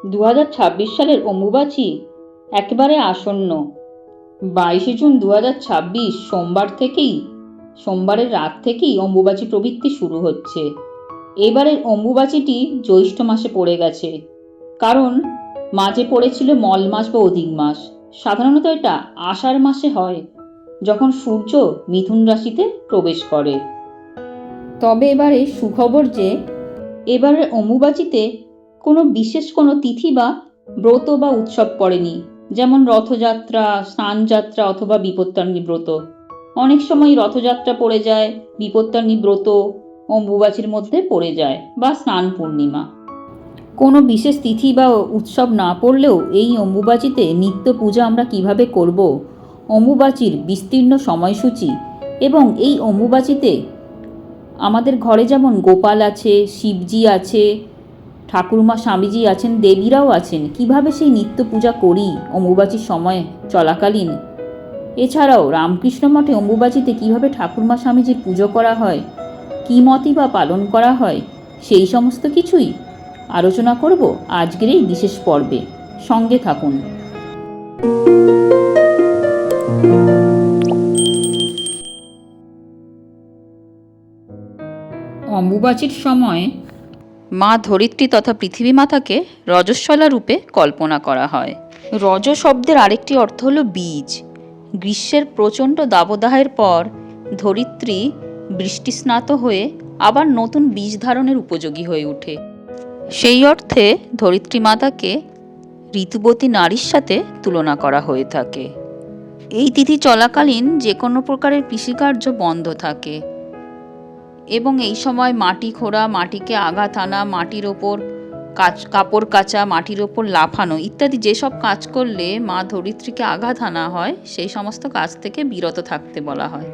2026 সালের অম্বুবাচী একেবারে আসন্ন। 22 জুন 2026 সোমবারের রাত থেকেই অম্বুবাচী প্রবৃত্তি শুরু হচ্ছে। এবারের অম্বুবাচীটি জ্যৈষ্ঠ মাসে পড়ে গেছে, কারণ মাঝে পড়েছিল মল মাস বা অধিক মাস। সাধারণত এটা আষাঢ় মাসে হয়, যখন সূর্য মিথুন রাশিতে প্রবেশ করে। তবে এবারে সুখবর যে এবারের অম্বুবাচীতে কোনো বিশেষ কোনো তিথি বা ব্রত বা উৎসব পড়েনি, যেমন রথযাত্রা, স্নানযাত্রা অথবা বিপত্তারিণী ব্রত। অনেক সময় রথযাত্রা পড়ে যায়, বিপত্তারিণী ব্রত অম্বুবাচীর মধ্যে পড়ে যায়, বা স্নান পূর্ণিমা। কোনো বিশেষ তিথি বা উৎসব না পড়লেও এই অম্বুবাচীতে নিত্য পূজা আমরা কিভাবে করব, অম্বুবাচীর বিস্তীর্ণ সময়সূচি এবং এই অম্বুবাচীতে আমাদের ঘরে যেমন গোপাল আছে, শিবজি আছে, ঠাকুরমা স্বামীজি আছেন, দেবীরাও আছেন, কিভাবে সেই নিত্য পূজা করি অম্বুবাচীর সময় চলাকালীন। এছাড়াও রামকৃষ্ণ মঠে অম্বুবাচীতে কিভাবে ঠাকুরমা স্বামীজির পুজো করা হয়, কী মতই বা পালন করা হয়, সেই সমস্ত কিছুই আলোচনা করব আজকের এই বিশেষ পর্বে। সঙ্গে থাকুন। অম্বুবাচীর সময় মা ধরিত্রী তথা পৃথিবী মাতাকে রজস্বলা রূপে কল্পনা করা হয়। রজ শব্দের আরেকটি অর্থ হল বীজ। গ্রীষ্মের প্রচণ্ড দাবদাহের পর ধরিত্রী বৃষ্টিস্নাত হয়ে আবার নতুন বীজ ধারণের উপযোগী হয়ে ওঠে। সেই অর্থে ধরিত্রী মাতাকে ঋতুবতী নারীর সাথে তুলনা করা হয়ে থাকে। এই তিথি চলাকালীন যে কোনো প্রকারের কৃষিকার্য বন্ধ থাকে এবং এই সময় মাটি খোঁড়া, মাটিকে আঘাত আনা, মাটির ওপর কাপড় কাচা, মাটির ওপর লাফানো ইত্যাদি যেসব কাজ করলে মা ধরিত্রীকে আঘাত আনা হয়, সেই সমস্ত কাজ থেকে বিরত থাকতে বলা হয়।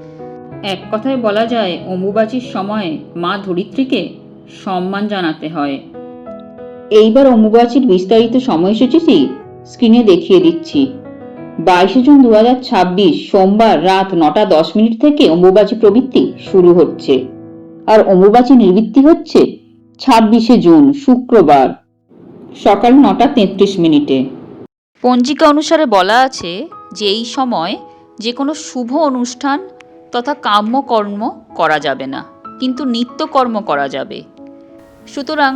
এক কথায় বলা যায় অম্বুবাচীর সময় মা ধরিত্রীকে সম্মান জানাতে হয়। এইবার অম্বুবাচীর বিস্তারিত সময়সূচিটি স্ক্রিনে দেখিয়ে দিচ্ছি। 22 জুন 2026 সোমবার রাত 9:10 থেকে অম্বুবাচী প্রবৃত্তি শুরু হচ্ছে, আর অম্বুবাচী নিবৃত্তি হচ্ছে 26 জুন শুক্রবার সকাল 9:33। পঞ্জিকা অনুসারে বলা আছে যে এই সময় যে কোনো শুভ অনুষ্ঠান তথা কাম্যকর্ম করা যাবে না, কিন্তু নিত্যকর্ম করা যাবে। সুতরাং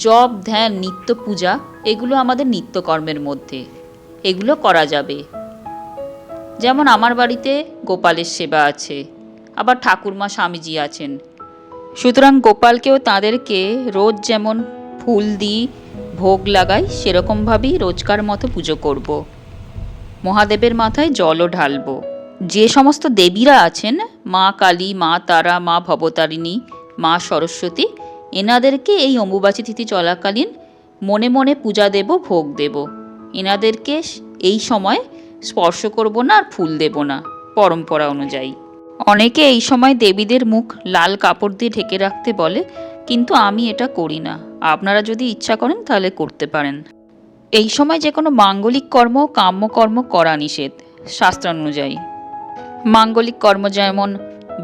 জপ, ধ্যান, নিত্য পূজা এগুলো আমাদের নিত্যকর্মের মধ্যে, এগুলো করা যাবে। যেমন আমার বাড়িতে গোপালের সেবা আছে, আবার ঠাকুরমা স্বামীজি আছেন। সুতরাং গোপালকেও তাদেরকে রোজ যেমন ফুল দিই, ভোগ লাগাই, সেরকমভাবেই রোজকার মতো পুজো করব। মহাদেবের মাথায় জলও ঢালব। যে সমস্ত দেবীরা আছেন, মা কালী, মা তারা, মা ভবতারিণী, মা সরস্বতী, এনাদেরকে এই অম্বুবাচী তিথি চলাকালীন মনে মনে পূজা দেব, ভোগ দেব। এনাদেরকে এই সময় স্পর্শ করব না, আর ফুল দেব না, পরম্পরা অনুযায়ী। অনেকে এই সময় দেবীদের মুখ লাল কাপড় দিয়ে ঢেকে রাখতে বলে, কিন্তু আমি এটা করি না। আপনারা যদি ইচ্ছা করেন তাহলে করতে পারেন। এই সময় যে কোনো মাঙ্গলিক কর্ম, কাম্যকর্ম করা নিষেধ শাস্ত্রানুযায়ী। মাঙ্গলিক কর্ম যেমন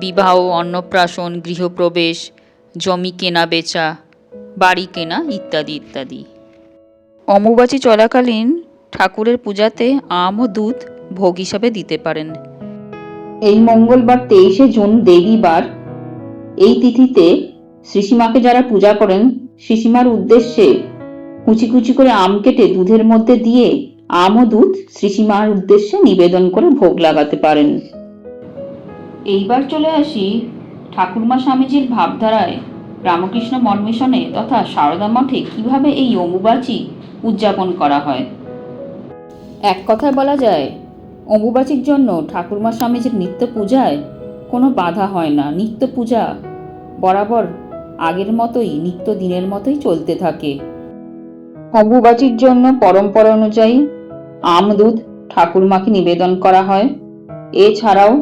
বিবাহ, অন্নপ্রাশন, গৃহপ্রবেশ, জমি কেনা বেচা, বাড়ি কেনা ইত্যাদি ইত্যাদি। অম্বুবাচী চলাকালীন ঠাকুরের পূজাতে আম ও দুধ ভোগ হিসাবে দিতে পারেন। এই মঙ্গলবার 23 জুন দেবীবার। এই তিথিতে শ্রীসীমাকে যারা পূজা করেন, শ্রীসীমার উদ্দেশ্যে কুচি কুচি করে আম কেটে দুধের মধ্যে দিয়ে আম ও দুধ শ্রীসীমার উদ্দেশ্যে নিবেদন করে ভোগ লাগাতে পারেন। এইবার চলে আসি ঠাকুরমা স্বামীজির ভাবধারায় রামকৃষ্ণ মঠ মিশনে তথা সারদা মঠে কিভাবে এই অম্বুবাচী উদযাপন করা হয়। এক কথায় বলা যায় অম্বুবাচীর জন্য ঠাকুরমা স্বামীজির নিত্য পূজায় কোনো বাধা হয় না। নিত্য পূজা বরাবর আগের মতোই, নিত্য দিনের মতোই চলতে থাকে। অম্বুবাচীর জন্য পরম্পরা অনুযায়ী আম দুধ ঠাকুরমাকে নিবেদন করা হয়। এছাড়াও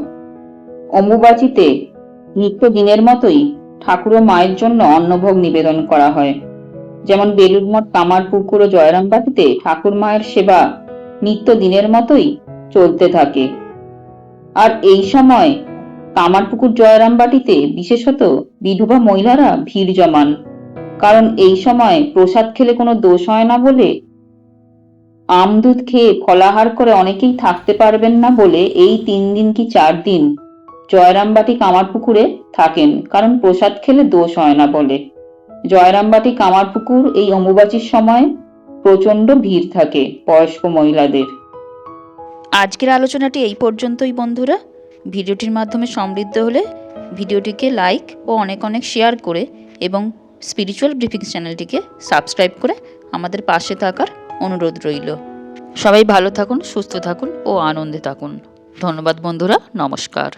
অম্বুবাচীতে নিত্য দিনের মতোই ঠাকুর ও মায়ের জন্য অন্নভোগ নিবেদন করা হয়। যেমন বেলুড়মঠ, কামারপুকুর ও জয়রামবাটিতে ঠাকুর মায়ের সেবা নিত্য দিনের মতোই চলতে থাকে। আর এই সময় কামারপুকুর, জয়রামবাটিতে বিশেষত বিধবা মহিলারা ভিড় জমান, কারণ এই সময় প্রসাদ খেলে কোনো দোষ হয় না বলে আম দুধ খেয়ে ফলাহার করে অনেকেই থাকতে পারবেন না বলে এই 3 দিন কি 4 দিন জয়রামবাটি কামারপুকুরে থাকেন, কারণ প্রসাদ খেলে দোষ হয় না বলে। জয়রামবাটি কামারপুকুর এই অম্বুবাচীর সময় প্রচন্ড ভিড় থাকে বয়স্ক মহিলাদের। আজকের আলোচনাটি এই পর্যন্তই বন্ধুরা। ভিডিওটির মাধ্যমে সমৃদ্ধ হলে ভিডিওটিকে লাইক ও অনেক অনেক শেয়ার করে এবং স্পিরিচুয়াল ব্রিফিংস চ্যানেলটিকে সাবস্ক্রাইব করে আমাদের পাশে থাকার অনুরোধ রইল। সবাই ভালো থাকুন, সুস্থ থাকুন ও আনন্দে থাকুন। ধন্যবাদ বন্ধুরা, নমস্কার।